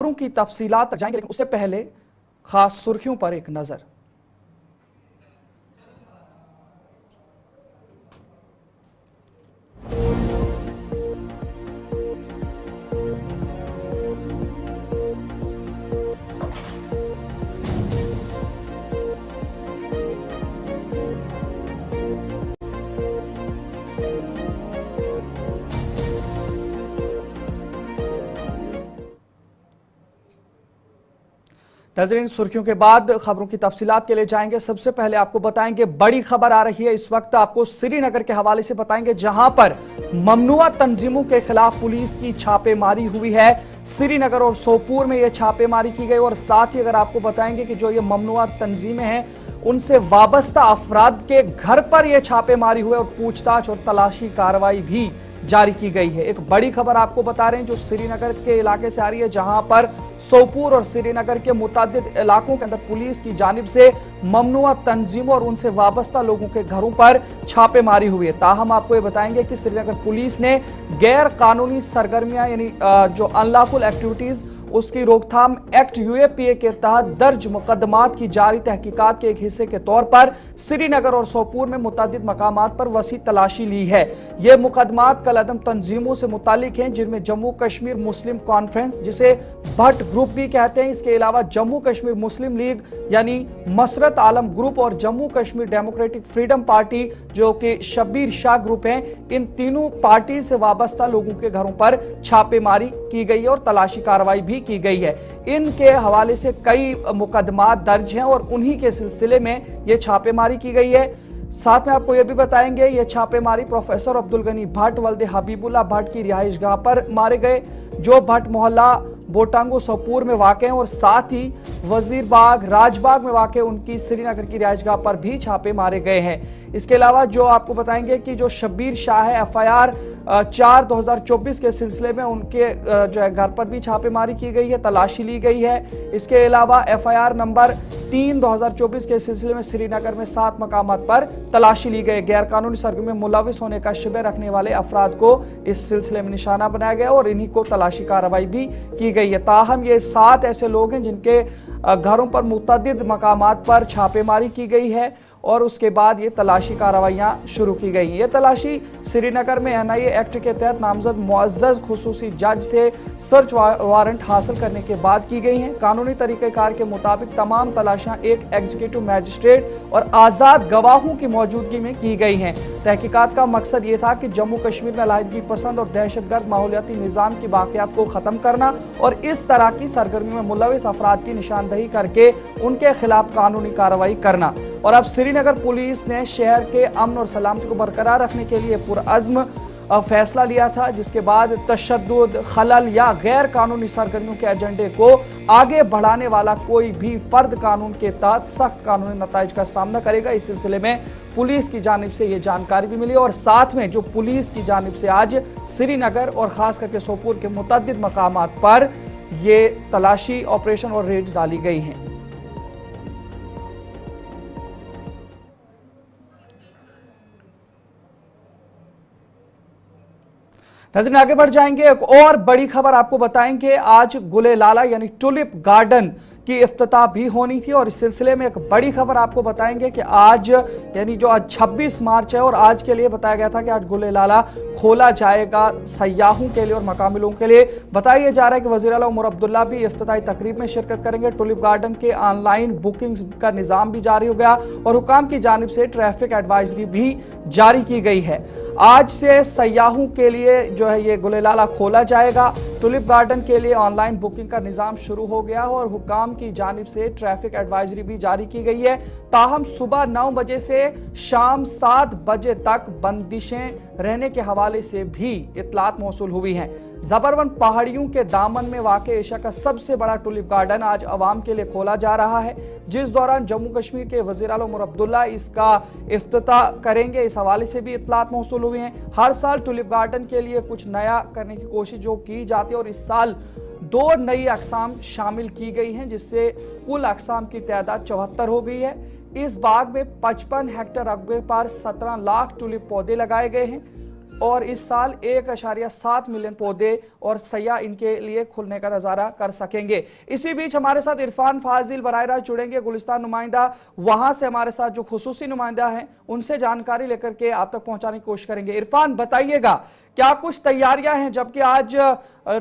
खबरों की तफसीलात तक जाएंगे, लेकिन उससे पहले खास सुर्खियों पर एक नजर। नाज़रीन, सुर्खियों के बाद खबरों की तफसीलात के लिए जाएंगे। सबसे पहले आपको बताएंगे बड़ी खबर आ रही है इस वक्त, आपको श्रीनगर के हवाले से बताएंगे, जहां पर ममनुआ तंजीमों के खिलाफ पुलिस की छापेमारी हुई है। श्रीनगर और सोपोर में यह छापेमारी की गई और साथ ही अगर आपको बताएंगे कि जो ये ममनुआ तंजीमें हैं उनसे वाबस्ता अफराद के घर पर यह छापेमारी हुई और पूछताछ और तलाशी कार्रवाई भी जारी की गई है। एक बड़ी खबर आपको बता रहे हैं जो श्रीनगर के इलाके से आ रही है, जहां पर सोपोर और श्रीनगर के मुतादिद इलाकों के अंदर पुलिस की जानिब से ममनुआ तंजीमों और उनसे वाबस्ता लोगों के घरों पर छापेमारी हुई है। ताहम आपको ये बताएंगे कि श्रीनगर पुलिस ने गैर कानूनी सरगर्मियां यानी जो अनलॉफुल एक्टिविटीज उसकी रोकथाम एक्ट यूएपीए के तहत दर्ज मुकदमात की जारी तहकीकात के एक हिस्से के तौर पर श्रीनगर और सोपोर में मुतादिद मकामात पर वसी तलाशी ली है। ये मुकदमात कलअदम तंजीमों से मुतालिक हैं, जिनमें जम्मू कश्मीर मुस्लिम कॉन्फ्रेंस जिसे भट्ट ग्रुप भी कहते हैं, इसके अलावा जम्मू कश्मीर मुस्लिम लीग यानी मसरत आलम ग्रुप और Jammu Kashmir democratic freedom party जो कि शब्बीर शाह ग्रुप हैं, इन तीनों पार्टी से वाबस्ता लोगों के घरों पर छापेमारी की गई है और तलाशी कार्रवाई भी की गई है। इनके हवाले से कई मुकदमात दर्ज हैं और उन्हीं के सिलसिले में यह छापेमारी की गई है। साथ में आपको यह भी बताएंगे ये छापेमारी प्रोफेसर अब्दुल गनी भट्ट वल्दे हबीबुल्लाह भट्ट की रिहाइशगाह पर मारे गए, जो भट्ट मोहल्ला बोटांगो सोपोर में वाक़ हैं, और साथ ही वजीरबाग राजबाग में वाक़ उनकी श्रीनगर की रिहाइशगाह पर भी छापे मारे गए हैं। इसके अलावा जो आपको बताएंगे कि जो शब्बीर शाह है FIR 4/2024 के सिलसिले में उनके जो है घर पर भी छापेमारी की गई है, तलाशी ली गई है। इसके अलावा FIR नंबर 3/2024 के सिलसिले में श्रीनगर में 7 मकामात पर तलाशी ली गई। गैर कानूनी सरगर्मी में मुलविस होने का शुबह रखने वाले अफराद को इस सिलसिले में निशाना बनाया गया और इन्हीं को तलाशी कार्रवाई भी की गई है। ताहम ये 7 ऐसे लोग हैं जिनके घरों पर मुतअद्दिद मकामात पर छापेमारी की गई है और उसके बाद ये तलाशी कार्रवाइयां शुरू की गई। ये तलाशी श्रीनगर में NIA एक्ट के तहत नामजद मुअज़्ज़ज़ खुसूसी जज से सर्च वारंट हासिल करने के बाद की गई हैं। कानूनी तरीक़ेकार के मुताबिक तमाम तलाशियां एक एग्जीक्यूटिव मैजिस्ट्रेट और आज़ाद गवाहों की मौजूदगी में की गई हैं। तहकीकात का मकसद ये था कि जम्मू कश्मीर में अलाहिदगी पसंद और दहशतगर्द माहौलियाती निज़ाम की बाक़ियात को ख़त्म करना और इस तरह की सरगर्मी में मुलविस अफराद की निशानदही करके उनके खिलाफ कानूनी कार्रवाई करना। और अब श्रीनगर पुलिस ने शहर के अमन और सलामती को बरकरार रखने के लिए पुरअज़्म फैसला लिया था, जिसके बाद तशद्दुद, खलल या गैर कानूनी सरगर्मियों के एजेंडे को आगे बढ़ाने वाला कोई भी फर्द कानून के तहत सख्त कानूनी नताइज का सामना करेगा। इस सिलसिले में पुलिस की जानिब से ये जानकारी भी मिली और साथ में जो पुलिस की जानिब से आज श्रीनगर और खास करके सोपोर के मुतअद्दिद मकामात पर ये तलाशी ऑपरेशन और रेड डाली गई हैं। नज़र आगे बढ़ जाएंगे, एक और बड़ी खबर आपको बताएंगे। आज गुलेलाला यानी टुलिप गार्डन की इफ्तिताह भी होनी थी और इस सिलसिले में एक बड़ी खबर आपको बताएंगे कि आज यानी जो आज 26 मार्च है और आज के लिए बताया गया था कि आज गुलेलाला खोला जाएगा सयाहों के लिए और मकामी लोगों के लिए। बताया जा रहा है कि वज़ीर आला उमर अब्दुल्ला भी इफ्तिताही तकरीब में शिरकत करेंगे। टुलिप गार्डन के ऑनलाइन बुकिंग का निज़ाम भी जारी हो गया और हुकाम की जानिब से ट्रैफिक एडवाइजरी भी जारी की गई है। आज से सयाहों के लिए जो है ये गुलेलाला खोला जाएगा। टुलिप गार्डन के लिए ऑनलाइन बुकिंग का निज़ाम शुरू हो गया है और हुकाम की जानिब से ट्रैफिक एडवाइजरी भी जारी की गई है। ताहम सुबह 9 बजे से शाम 7 बजे तक बंदिशें रहने के हवाले से भी इत्तलात मौसूल हुई हैं। जबरवन पहाड़ियों के दामन में वाक़ एशिया का सबसे बड़ा टुलिप गार्डन आज अवाम के लिए खोला जा रहा है, जिस दौरान जम्मू कश्मीर के वज़ीर आला उमर अब्दुल्ला इसका इफ्तिताह करेंगे। इस हवाले से भी इत्तलात मौसूल हुई हैं। हर साल टुलिप गार्डन के लिए कुछ नया करने की कोशिश जो की जाती है और इस साल 2 नई अक़साम शामिल की गई हैं, जिससे कुल अक़साम की तादाद 74 हो गई है। इस बाग में 55 हेक्टेयर रकबे पर 17 लाख टुलिप पौधे लगाए गए हैं। और इस साल 1.7 मिलियन पौधे और सैयाह इनके लिए खुलने का नजारा कर सकेंगे। इसी बीच हमारे साथ इरफान फाजिल बराह रास्त जुड़ेंगे, गुलिस्तान नुमाइंदा, वहां से हमारे साथ जो खुसूसी नुमाइंदा हैं उनसे जानकारी लेकर के आप तक पहुंचाने की कोशिश करेंगे। इरफान, बताइएगा क्या कुछ तैयारियां हैं, जबकि आज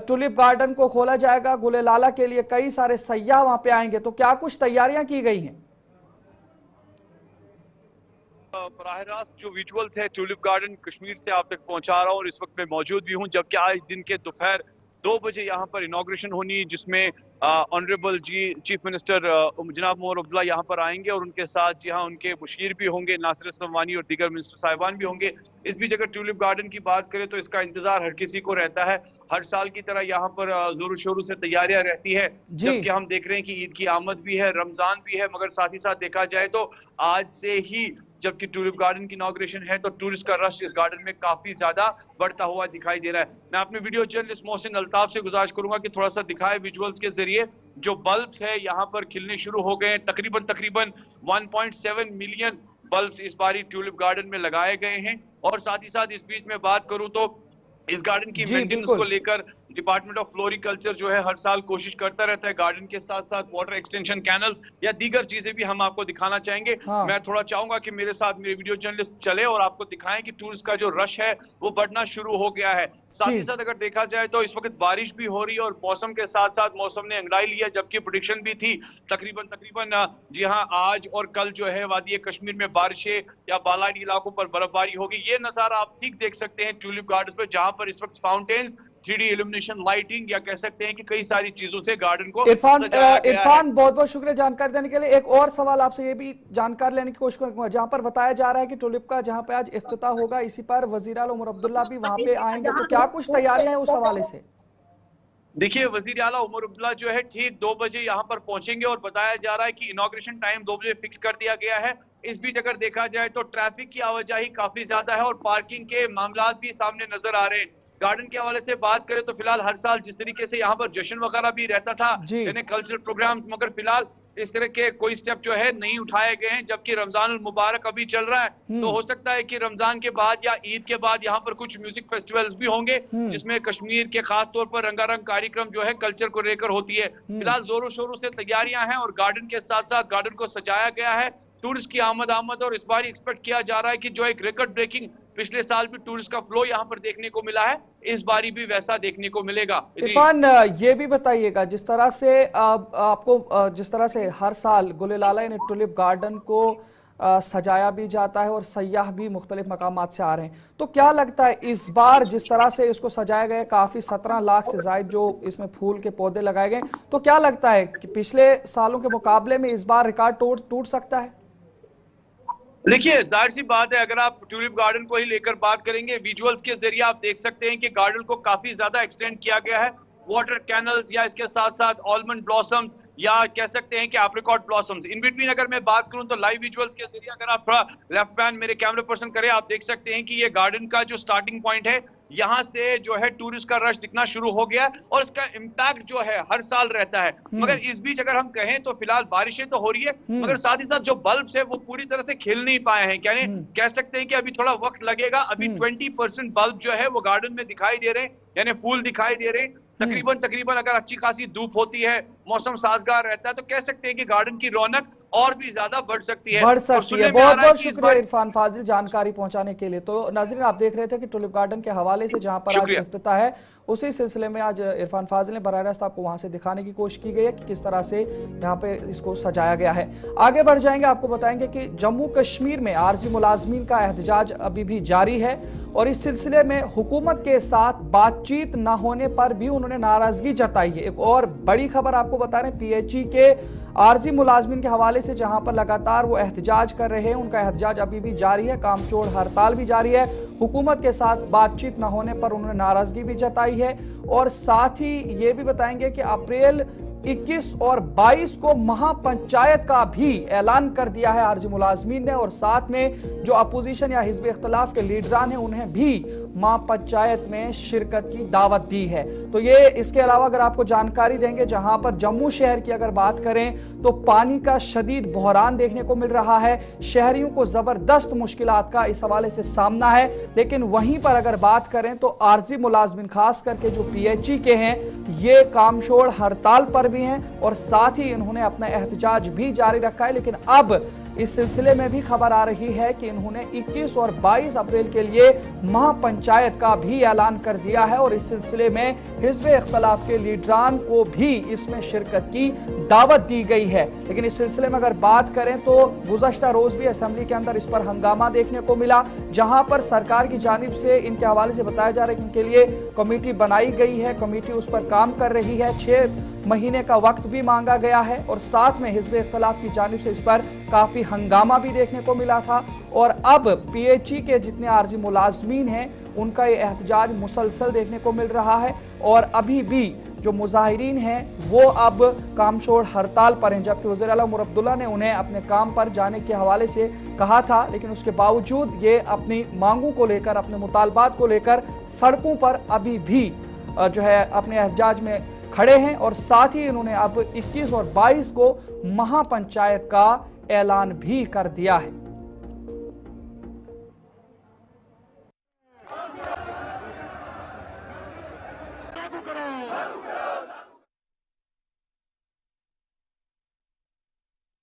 टुलिप गार्डन को खोला जाएगा, गुलेलाला के लिए कई सारे सैयाह वहां पे आएंगे, तो क्या कुछ तैयारियां की गई हैं? बराह रास्त जो विजुअल्स है टुलिप गार्डन कश्मीर से आप तक पहुंचा रहा हूं और इस वक्त मैं मौजूद भी हूं, जबकि आज दिन के दोपहर 2 बजे यहां पर इनॉग्रेशन होनी, जिसमें ऑनरेबल चीफ मिनिस्टर जनाब उमर अब्दुल्ला यहां पर आएंगे और उनके साथ जी हाँ उनके मुशीर भी होंगे, नासिर असलम और दीगर मिनिस्टर साहिबान भी होंगे। इस बीच अगर टुलिप गार्डन की बात करें तो इसका इंतजार हर किसी को रहता है। हर साल की तरह यहाँ पर जोरों शोरों से तैयारियां रहती है, जबकि हम देख रहे हैं कि ईद की आमद भी है, रमजान भी है, मगर साथ ही साथ देखा जाए तो आज से ही जबकि टुलिप गार्डन की इनॉग्रेशन है तो टूरिस्ट का रश इस गार्डन में काफी ज्यादा बढ़ता हुआ दिखाई दे रहा है। मैं अपने वीडियो जर्नलिस्ट मोहसिन अल्ताफ से गुजारिश करूंगा कि थोड़ा सा दिखाए विजुअल्स के जरिए। जो बल्ब्स है यहाँ पर खिलने शुरू हो गए हैं, तकरीबन 1.7 मिलियन बल्ब्स इस बारी टुलिप गार्डन में लगाए गए हैं। और साथ ही साथ इस बीच में बात करूं तो इस गार्डन की मेंटेनेंस को लेकर डिपार्टमेंट ऑफ फ्लोरिकल्चर जो है हर साल कोशिश करता रहता है। गार्डन के साथ साथ वाटर एक्सटेंशन कैनल या दीगर चीजें भी हम आपको दिखाना चाहेंगे। मैं थोड़ा चाहूंगा कि मेरे साथ मेरे वीडियो जर्नलिस्ट चले और आपको दिखाएं कि टूरिस्ट का जो रश है वो बढ़ना शुरू हो गया है। साथ ही साथ अगर देखा जाए तो इस वक्त बारिश भी हो रही है और मौसम के साथ साथ मौसम ने अंगड़ाई लिया, जबकि प्रेडिक्शन भी थी तकरीबन जी हाँ आज और कल जो है वादी कश्मीर में बारिशें या बालाई इलाकों पर बर्फबारी होगी। ये नजारा आप ठीक देख सकते हैं टुलिप गार्डन पर, जहां पर इस वक्त फाउंटेन्स, 3D इल्यूमिनेशन, लाइटिंग या कह सकते हैं कि कई सारी चीजों से गार्डन को इरफान बहुत बहुत शुक्रिया जानकारी देने के लिए। एक और सवाल आपसे ये भी जानकारी लेने की कोशिश करूंगा, जहां पर बताया जा रहा है कि टुलिप का जहां पे आज इफ्तिताह होगा, इसी पर वजीर आला उमर अब्दुल्ला भी वहां पे आएंगे, तो क्या कुछ तैयारियां हैं उस हवाले से? देखिए, वजीर आला उमर अब्दुल्ला जो है ठीक 2 बजे यहाँ पर पहुंचेंगे और बताया जा रहा है कि इनॉग्रेशन टाइम 2 बजे फिक्स कर दिया गया है। इस बीच अगर देखा जाए तो ट्रैफिक की आवाजाही काफी ज्यादा है और पार्किंग के मामला भी सामने नजर आ रहे हैं। गार्डन के हवाले से बात करें तो फिलहाल हर साल जिस तरीके से यहाँ पर जश्न वगैरह भी रहता था, यानी कल्चरल प्रोग्राम, मगर फिलहाल इस तरह के कोई स्टेप जो है नहीं उठाए गए हैं। जबकि रमजान मुबारक अभी चल रहा है, तो हो सकता है कि रमजान के बाद या ईद के बाद यहाँ पर कुछ म्यूजिक फेस्टिवल्स भी होंगे, जिसमें कश्मीर के खास तौर पर रंगारंग कार्यक्रम जो है कल्चर को लेकर होती है। फिलहाल जोरों शोरों से तैयारियां हैं और गार्डन के साथ साथ गार्डन को सजाया गया है टूरिस्ट की आमद और इस बार एक्सपेक्ट किया जा रहा है कि जो एक रिकॉर्ड ब्रेकिंग पिछले साल भी टूरिस्ट का फ्लो यहाँ पर देखने को मिला है, इस बारी भी वैसा देखने को मिलेगा। इरफान, ये भी बताइएगा, जिस तरह से आपको जिस तरह से हर साल गुलेलाला यानी टुलिप गार्डन को सजाया भी जाता है और सयाह भी मुख्तलिफ मकामात से आ रहे हैं, तो क्या लगता है इस बार जिस तरह से इसको सजाया गया, काफी 17 लाख से ज्यादा जो इसमें फूल के पौधे लगाए गए, तो क्या लगता है कि पिछले सालों के मुकाबले में इस बार रिकॉर्ड टूट सकता है? देखिए, जाहिर सी बात है, अगर आप टुलिप गार्डन को ही लेकर बात करेंगे, विजुअल्स के जरिए आप देख सकते हैं कि गार्डन को काफी ज्यादा एक्सटेंड किया गया है। वाटर कैनल्स या इसके साथ साथ आलमंड ब्लॉसम्स या कह सकते हैं कि एप्रिकॉट ब्लॉसम्स, इन बिटवीन अगर मैं बात करूं तो लाइव विजुअल्स के जरिए अगर आप थोड़ा लेफ्ट पैन मेरे कैमरे पर्सन करें, आप देख सकते हैं कि ये गार्डन का जो स्टार्टिंग पॉइंट है, यहाँ से जो है टूरिस्ट का रश दिखना शुरू हो गया और इसका इम्पैक्ट जो है हर साल रहता है। मगर इस बीच अगर हम कहें तो फिलहाल बारिशें तो हो रही है, मगर साथ ही साथ जो बल्ब्स है वो पूरी तरह से खिल नहीं पाए हैं। यानी कह सकते हैं कि अभी थोड़ा वक्त लगेगा। अभी 20% बल्ब जो है वो गार्डन में दिखाई दे रहे हैं, यानी फूल दिखाई दे रहे हैं। तकरीबन अगर अच्छी खासी धूप होती है, मौसम साजगार रहता है, तो कह सकते हैं कि गार्डन की रौनक और भी ज्यादा बढ़ सकती है। बहुत बहुत शुक्रिया इरफान फाजिल जानकारी पहुंचाने के लिए। तो नाज़रीन, आप देख रहे थे कि टुलिप गार्डन के हवाले से जहां पर आज इफ्तिताह है, उसी सिलसिले में आज इरफान फाजिल ने बराह रास्त आपको वहां से दिखाने की कोशिश की गई है कि किस तरह से यहाँ पे इसको सजाया गया है। आगे बढ़ जाएंगे, आपको बताएंगे कि जम्मू कश्मीर में आरजी मुलाजमीन का एहतजाज अभी भी जारी है और इस सिलसिले में हुकूमत के साथ बातचीत न होने पर भी उन्होंने नाराजगी जताई है। एक और बड़ी खबर आपको बता रहे हैं, PHE के आरजी मुलाजमीन के हवाले से जहां पर लगातार वो एहतजाज कर रहे हैं, उनका एहतजाज अभी भी जारी है, कामचोर हड़ताल भी जारी है। हुकूमत के साथ बातचीत न होने पर उन्होंने नाराजगी भी जताई है और साथ ही ये भी बताएंगे कि अप्रैल 21 और 22 को महापंचायत का भी ऐलान कर दिया है आरजी मुलाजमीन ने, और साथ में जो अपोजिशन या हिजब इख्तलाफ के लीडरान हैं उन्हें भी महापंचायत में शिरकत की दावत दी है। तो ये इसके अलावा अगर आपको जानकारी देंगे, जहां पर जम्मू शहर की अगर बात करें तो पानी का शदीद बहरान देखने को मिल रहा है, शहरियों को जबरदस्त मुश्किलात का इस हवाले से सामना है। लेकिन वहीं पर अगर बात करें तो आरजी मुलाजमिन खास करके जो पीएचई के हैं ये कामशोड़ हड़ताल पर भी हैं और साथ ही इन्होंने अपना एहतजाज भी जारी रखा है। लेकिन अब इस सिलसिले में भी खबर आ रही है कि इन्होंने 21 और 22 अप्रैल के लिए महापंचायत का भी ऐलान कर दिया है और इस सिलसिले में हिजब इख्तलाफ के लीडरान को भी इसमें शिरकत की दावत दी गई है। लेकिन इस सिलसिले में अगर बात करें तो गुज़श्ता रोज भी असेंबली के अंदर इस पर हंगामा देखने को मिला, जहां पर सरकार की जानिब से इनके हवाले से बताया जा रहा है कि इनके लिए कमेटी बनाई गई है, कमेटी उस पर काम कर रही है, 6 महीने का वक्त भी मांगा गया है और साथ में हिजब इख्तलाफ की जानिब से इस पर काफी हंगामा भी देखने को मिला था। और अब पीएचई के जितने आरजी मुलाजमीन हैं उनका ये एहतजाज मुसलसल देखने को मिल रहा है और अभी भी जो मुजाहिरीन हैं वो अब कामशोड़ हड़ताल पर हैं, जबकि वज़ीर आला उमर अब्दुल्ला ने उन्हें अपने काम पर जाने के हवाले से कहा था, लेकिन उसके बावजूद ये अपनी मांगों को लेकर, अपने मुतालबात को लेकर सड़कों पर अभी भी जो है अपने एहतजाज में खड़े हैं और साथ ही इन्होंने अब 21 और 22 को महापंचायत का ऐलान भी कर दिया है।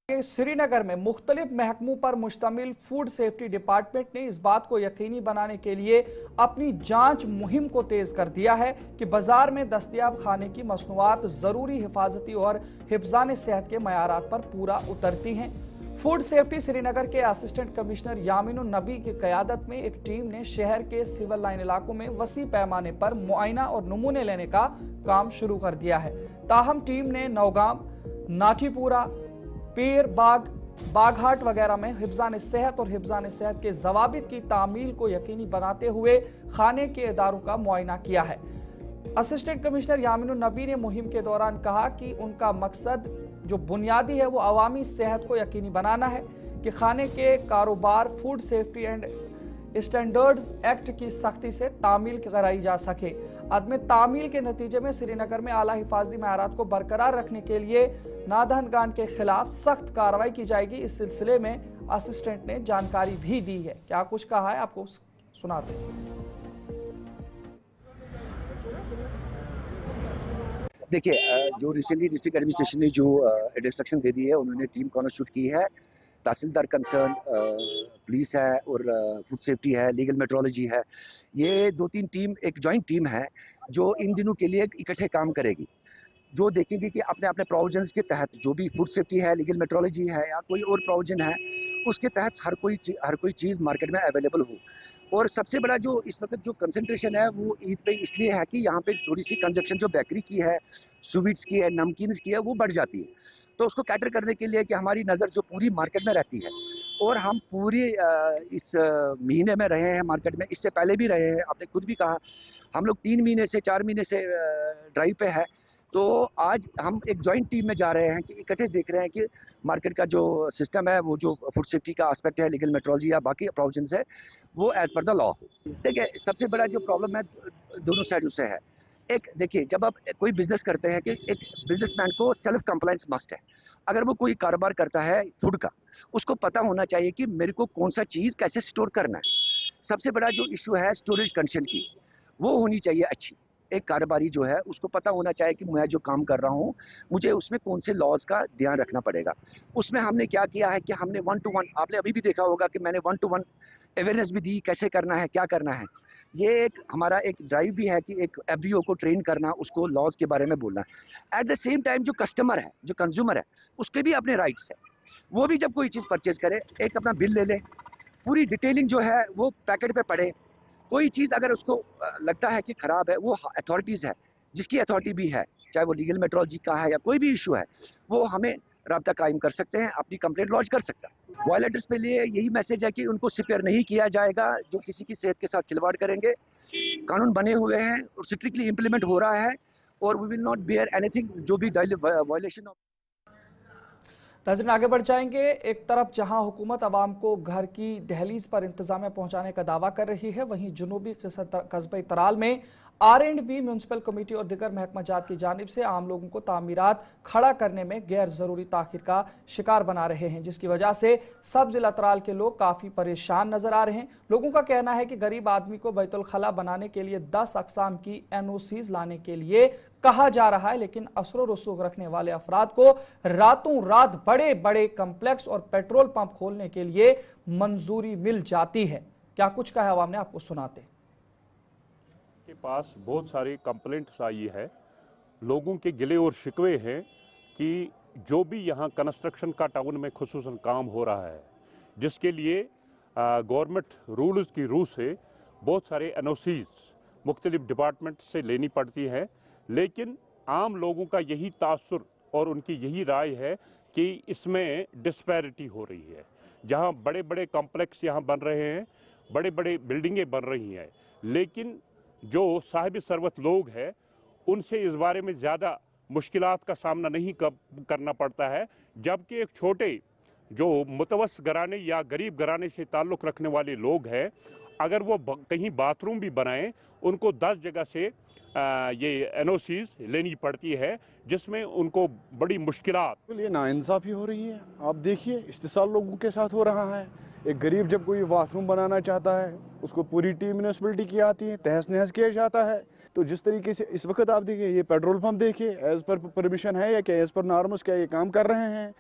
श्रीनगर में मुख्तलिफ महकमों पर मुश्तमिल फूड सेफ्टी डिपार्टमेंट ने इस बात को यकीनी बनाने के लिए अपनी जांच मुहिम को तेज कर दिया है कि बाजार में दस्तयाब खाने की मसनूआत जरूरी हिफाजती और हिफ्जान सेहत के मयारात पर पूरा उतरती हैं। फूड सेफ्टी श्रीनगर के असिस्टेंट कमिश्नर यामिनुन नबी की क़यादत में एक टीम ने शहर के सिविल लाइन इलाकों में वसी पैमाने पर मुआयना और नमूने लेने का काम शुरू कर दिया है। ताहम टीम ने नौगाम, नाटीपुरा, पीर बाग, बाघाट वगैरह में हिफ्जान सेहत और हिफ्जान सेहत के जवाबित की तामील को यकीनी बनाते हुए खाने के इदारों का मुआयना किया है। असिस्टेंट कमिश्नर यामिनुन नबी ने मुहिम के दौरान कहा कि उनका मकसद जो बुनियादी है वो अवामी सेहत को यकीनी बनाना है कि खाने के कारोबार food safety and standards act की सख्ती से तामील कराई जा सके। अदम तामील के नतीजे में श्रीनगर में आला हिफाजती मयारात को बरकरार रखने के लिए नादहनगान के खिलाफ सख्त कार्रवाई की जाएगी। इस सिलसिले में असिस्टेंट ने जानकारी भी दी है। क्या कुछ कहा है आपको सुनाते हैं। देखिए, जो रिसेंटली डिस्ट्रिक्ट एडमिनिस्ट्रेशन ने जो इंस्ट्रक्शन दे दी है, उन्होंने टीम कॉन्स्टिट्यूट की है। तहसीलदार कंसर्न, पुलिस है और फूड सेफ्टी है, लीगल मेट्रोलॉजी है। ये 2-3 टीम एक जॉइंट टीम है जो इन दिनों के लिए इकट्ठे काम करेगी, जो देखेंगे कि अपने अपने प्रोविजंस के तहत जो भी फूड सेफ्टी है, लीगल मेट्रोलॉजी है या कोई और प्रोविजन है, उसके तहत हर कोई चीज़ मार्केट में अवेलेबल हो। और सबसे बड़ा जो इस वक्त जो कंसंट्रेशन है वो ईद पे इसलिए है कि यहाँ पे थोड़ी सी कंजप्शन जो बेकरी की है, स्वीट्स की है, नमकीन की है, वो बढ़ जाती है। तो उसको कैटर करने के लिए कि हमारी नज़र जो पूरी मार्केट में रहती है और हम पूरी इस महीने में रहे हैं मार्केट में, इससे पहले भी रहे हैं। आपने खुद भी कहा हम लोग 3 महीने से 4 महीने से ड्राइव पे है। तो आज हम एक जॉइंट टीम में जा रहे हैं कि इकट्ठे देख रहे हैं कि मार्केट का जो सिस्टम है, वो जो फूड सेफ्टी का एस्पेक्ट है, लीगल मेट्रोलॉजी या बाकी प्रोविजंस है, वो एज पर द लॉ हो। देखिए, सबसे बड़ा जो प्रॉब्लम है दोनों साइड से है। एक देखिए, जब आप कोई बिजनेस करते हैं कि एक बिजनेसमैन को सेल्फ कंप्लायंस मस्ट है। अगर वो कोई कारोबार करता है फूड का, उसको पता होना चाहिए कि मेरे को कौन सा चीज़ कैसे स्टोर करना है। सबसे बड़ा जो इशू है स्टोरेज कंडीशन की, वो होनी चाहिए अच्छी। एक कारोबारी जो है उसको पता होना चाहिए कि मैं जो काम कर रहा हूँ मुझे उसमें कौन से लॉज का ध्यान रखना पड़ेगा। उसमें हमने क्या किया है कि हमने 1-to-1, आपने अभी भी देखा होगा कि मैंने 1-to-1 अवेयरनेस भी दी, कैसे करना है, क्या करना है। ये एक हमारा एक ड्राइव भी है कि एक एफबीओ को ट्रेन करना, उसको लॉज के बारे में बोलना। एट द सेम टाइम जो कस्टमर है, जो कंज्यूमर है, उसके भी अपने राइट्स है। वो भी जब कोई चीज़ परचेज करे, एक अपना बिल ले ले, पूरी डिटेलिंग जो है वो पैकेट पे पड़े। कोई चीज़ अगर उसको लगता है कि ख़राब है, वो अथॉरिटीज़ है, जिसकी अथॉरिटी भी है, चाहे वो लीगल मेट्रोलॉजी का है या कोई भी इशू है, वो हमें राब्ता कायम कर सकते हैं, अपनी कंप्लेंट लॉन्च कर सकता है। वायलेटर्स पे लिए यही मैसेज है कि उनको सिपेयर नहीं किया जाएगा, जो किसी की सेहत के साथ खिलवाड़ करेंगे। कानून बने हुए हैं और स्ट्रिक्टली इम्प्लीमेंट हो रहा है और we will not bear anything जो भी वायलेशन ऑफ। नाज़रीन आगे बढ़ जाएंगे। एक तरफ जहां हुकूमत आवाम को घर की दहलीज पर इंतजामिया पहुंचाने का दावा कर रही है, वहीं जुनूबी कस्बे तराल में R&B म्यूनसिपल कमेटी और दिगर महकमा जात की जानिब से आम लोगों को तामीरात खड़ा करने में गैर जरूरी ताखिर का शिकार बना रहे हैं, जिसकी वजह से सब जिला तराल के लोग काफ़ी परेशान नजर आ रहे हैं। लोगों का कहना है कि गरीब आदमी को बैतुल खला बनाने के लिए 10 अक़साम की NOCs लाने के लिए कहा जा रहा है, लेकिन असर रसूख रखने वाले अफराद को रातों रात बड़े बड़े कम्प्लेक्स और पेट्रोल पंप खोलने के लिए मंजूरी मिल जाती है। क्या कुछ कहा आवाम ने, आपको सुनाते हैं। के पास बहुत सारी कंप्लेंट्स आई है, लोगों के गिले और शिकवे हैं कि जो भी यहाँ कंस्ट्रक्शन का टाउन में खुसूसन काम हो रहा है, जिसके लिए गवर्नमेंट रूल्स की रूह से बहुत सारे NOCs मुख्तलिफ डिपार्टमेंट से लेनी पड़ती है, लेकिन आम लोगों का यही तासुर और उनकी यही राय है कि इसमें डिस्पैरिटी हो रही है। जहाँ बड़े बड़े कॉम्प्लेक्स यहाँ बन रहे हैं, बड़े बड़े बिल्डिंगें बन रही हैं, लेकिन जो साहिब सरवत लोग हैं उनसे इस बारे में ज़्यादा मुश्किलात का सामना नहीं करना पड़ता है, जबकि एक छोटे जो मुतवस्सित घराने या गरीब घराने से ताल्लुक़ रखने वाले लोग हैं, अगर वो कहीं बाथरूम भी बनाएं उनको 10 जगह से ये NOCs लेनी पड़ती है, जिसमें उनको बड़ी मुश्किलात। ये नाइंसाफ़ी हो रही है। आप देखिए इस्तेसाल लोगों के साथ हो रहा है। एक गरीब जब कोई बाथरूम बनाना चाहता है उसको पूरी टीम म्यूनसिपलिटी की आती है, तहस नहस किया जाता है। तो जिस तरीके से इस वक्त आप देखिए ये पेट्रोल पंप देखिए, एज़ पर परमिशन है या क्या एज़ पर नॉर्म्स क्या ये काम कर रहे हैं।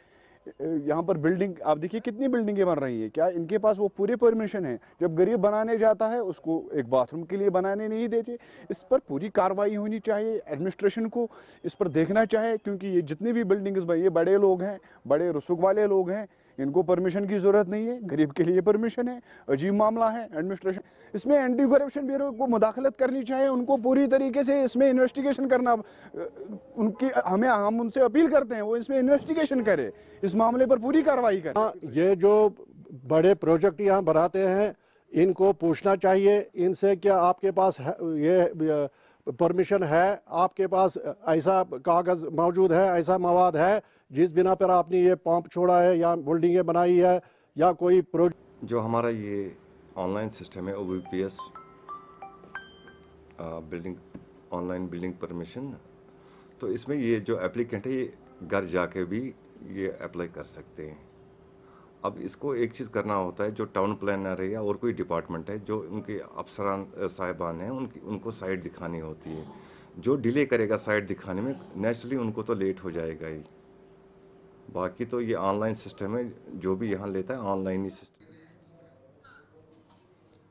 यहाँ पर बिल्डिंग आप देखिए कितनी बिल्डिंगें बन रही है, क्या इनके पास वो पूरी परमिशन है? जब गरीब बनाने जाता है उसको एक बाथरूम के लिए बनाने नहीं देते। इस पर पूरी कार्रवाई होनी चाहिए, एडमिनिस्ट्रेशन को इस पर देखना चाहिए, क्योंकि ये जितनी भी बिल्डिंग्स ये बड़े लोग हैं, बड़े रसूख वाले लोग हैं, इनको परमिशन की ज़रूरत नहीं है, गरीब के लिए परमिशन है। अजीब मामला है। एडमिनिस्ट्रेशन इसमें एंटी करप्शन ब्यूरो को मुदाखलत करनी चाहिए, उनको पूरी तरीके से इसमें इन्वेस्टिगेशन करना उनकी हम उनसे अपील करते हैं वो इसमें इन्वेस्टिगेशन करे, इस मामले पर पूरी कार्रवाई करे। ये जो बड़े प्रोजेक्ट यहाँ बनाते हैं इनको पूछना चाहिए इनसे, क्या आपके पास ये परमिशन है, आपके पास ऐसा कागज़ मौजूद है, ऐसा मवाद है जिस बिना पर आपने ये पंप छोड़ा है या बिल्डिंगें बनाई है या कोई प्रोजेक्ट। जो हमारा ये ऑनलाइन सिस्टम है OBPS building online building permission, तो इसमें ये जो एप्लीकेंट है ये घर जाके भी ये अप्लाई कर सकते हैं। अब इसको एक चीज़ करना होता है, जो टाउन प्लानर है या और कोई डिपार्टमेंट है, जो उनके अफसरान साहिबान हैं उनको साइट दिखानी होती है। जो डिले करेगा साइट दिखाने में नेचुरली उनको तो लेट हो जाएगा ही। बाकी तो ये ऑनलाइन सिस्टम है, जो भी यहाँ लेता है ऑनलाइन ही सिस्टम।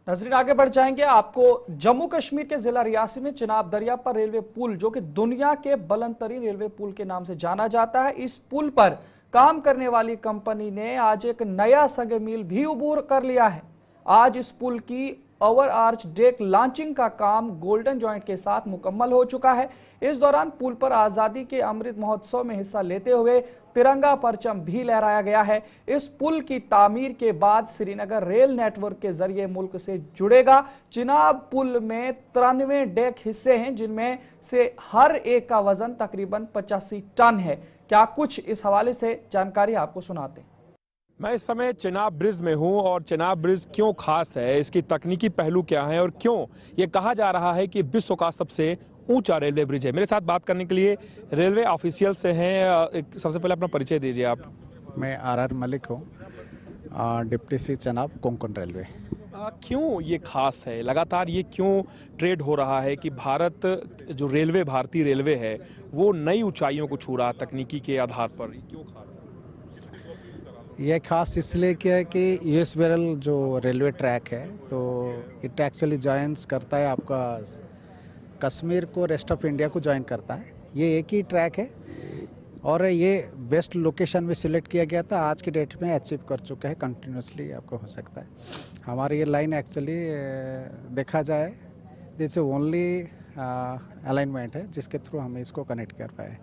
नाज़रीन आगे बढ़ जाएंगे। आपको जम्मू कश्मीर के जिला रियासी में चिनाब दरिया पर रेलवे पुल, जो कि दुनिया के बुलंद तरीन रेलवे पुल के नाम से जाना जाता है, इस पुल पर काम करने वाली कंपनी ने आज एक नया संग मील भी उबूर कर लिया है। आज इस पुल की ओवर आर्च डेक लॉन्चिंग का काम गोल्डन जॉइंट के साथ मुकम्मल हो चुका है। इस दौरान पुल पर आज़ादी के अमृत महोत्सव में हिस्सा लेते हुए तिरंगा परचम भी लहराया गया है। इस पुल की तामीर के बाद श्रीनगर रेल नेटवर्क के जरिए मुल्क से जुड़ेगा। चिनाब पुल में 93 डेक हिस्से हैं, जिनमें से हर एक का वजन तकरीबन 85 टन है। क्या कुछ इस हवाले से जानकारी आपको सुनाते हैं। मैं इस समय चिनाब ब्रिज में हूं और चिनाब ब्रिज क्यों खास है, इसकी तकनीकी पहलू क्या है और क्यों ये कहा जा रहा है कि विश्व का सबसे ऊंचा रेलवे ब्रिज है। मेरे साथ बात करने के लिए रेलवे ऑफिशियल से हैं। सबसे पहले अपना परिचय दीजिए आप। मैं RR मलिक हूँ, deputy C Chenab Konkan railway. क्यों ये खास है, लगातार ये क्यों ट्रेड हो रहा है कि भारत जो रेलवे, भारतीय रेलवे है, वो नई ऊंचाइयों को छू रहा है तकनीकी के आधार पर, क्यों खास है? यह खास इसलिए क्या है कि US बेरल जो रेलवे ट्रैक है, तो इट एक्चुअली जॉइंस करता है आपका कश्मीर को रेस्ट ऑफ इंडिया को ज्वाइन करता है। ये एक ही ट्रैक है और ये बेस्ट लोकेशन में सिलेक्ट किया गया था, आज की डेट में अचीव कर चुका है। कंटिन्यूसली आपको हो सकता है हमारी ये लाइन एक्चुअली देखा जाए दिस ओनली अलाइनमेंट है जिसके थ्रू हम इसको कनेक्ट कर पाए।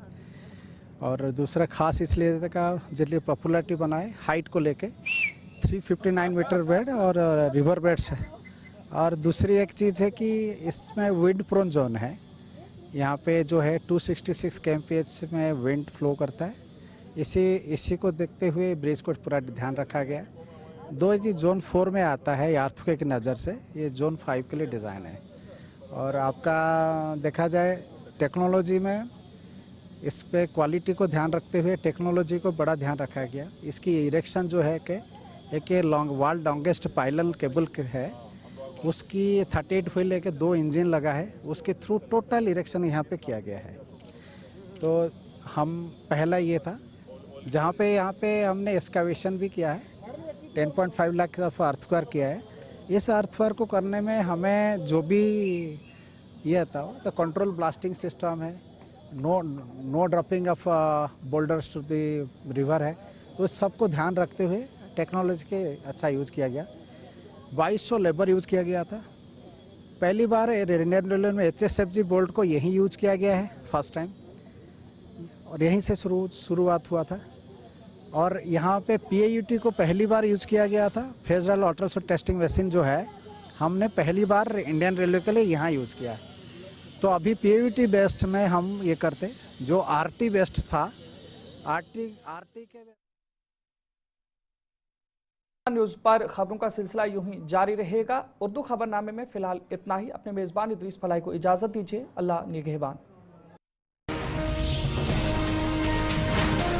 और दूसरा खास इसलिए का जितनी पॉपुलरिटी बनाए हाइट को लेके 359 मीटर बेड और रिवर बेड्स है। और दूसरी एक चीज़ है कि इसमें विंड प्रोन जोन है, यहाँ पे जो है 266 kmph में विंड फ्लो करता है। इसी को देखते हुए ब्रिज को पूरा ध्यान रखा गया। दो ये जोन 4 में आता है अर्थक्वेक की नज़र से, ये जोन 5 के लिए डिज़ाइन है। और आपका देखा जाए टेक्नोलॉजी में इस पे क्वालिटी को ध्यान रखते हुए टेक्नोलॉजी को बड़ा ध्यान रखा गया। इसकी इरेक्शन जो है कि एक वर्ल्ड लॉन्गेस्ट पाइलन केबल है, उसकी 38 फीट लेके 2 इंजन लगा है, उसके थ्रू टोटल इरेक्शन यहाँ पे किया गया है। तो हम पहला ये था जहाँ पे यहाँ पे हमने एक्सकावेशन भी किया है, 10.5 लाख का अर्थवर्क किया है। इस अर्थवर्क को करने में हमें जो भी ये था तो कंट्रोल ब्लास्टिंग सिस्टम है, no dropping of boulders to the river है, तो इस सबको ध्यान रखते हुए टेक्नोलॉजी के अच्छा यूज़ किया गया। 2200 लेबर यूज़ किया गया था। पहली बार इंडियन रेलवे में HSFG बोल्ट को यहीं यूज़ किया गया है फर्स्ट टाइम, और यहीं से शुरुआत हुआ था। और यहाँ पे PAUT को पहली बार यूज़ किया गया था। फेजरल अल्ट्रासाउंड टेस्टिंग मशीन जो है हमने पहली बार इंडियन रेलवे के लिए यहाँ यूज़ किया है। तो अभी PAUT बेस्ड में हम ये करते, जो RT बेस्ड था, RT के न्यूज़ पर खबरों का सिलसिला यूं ही जारी रहेगा। उर्दू खबरनामे में फिलहाल इतना ही। अपने मेज़बान इदरीस फलाई को इजाज़त दीजिए। अल्लाह निगहबान।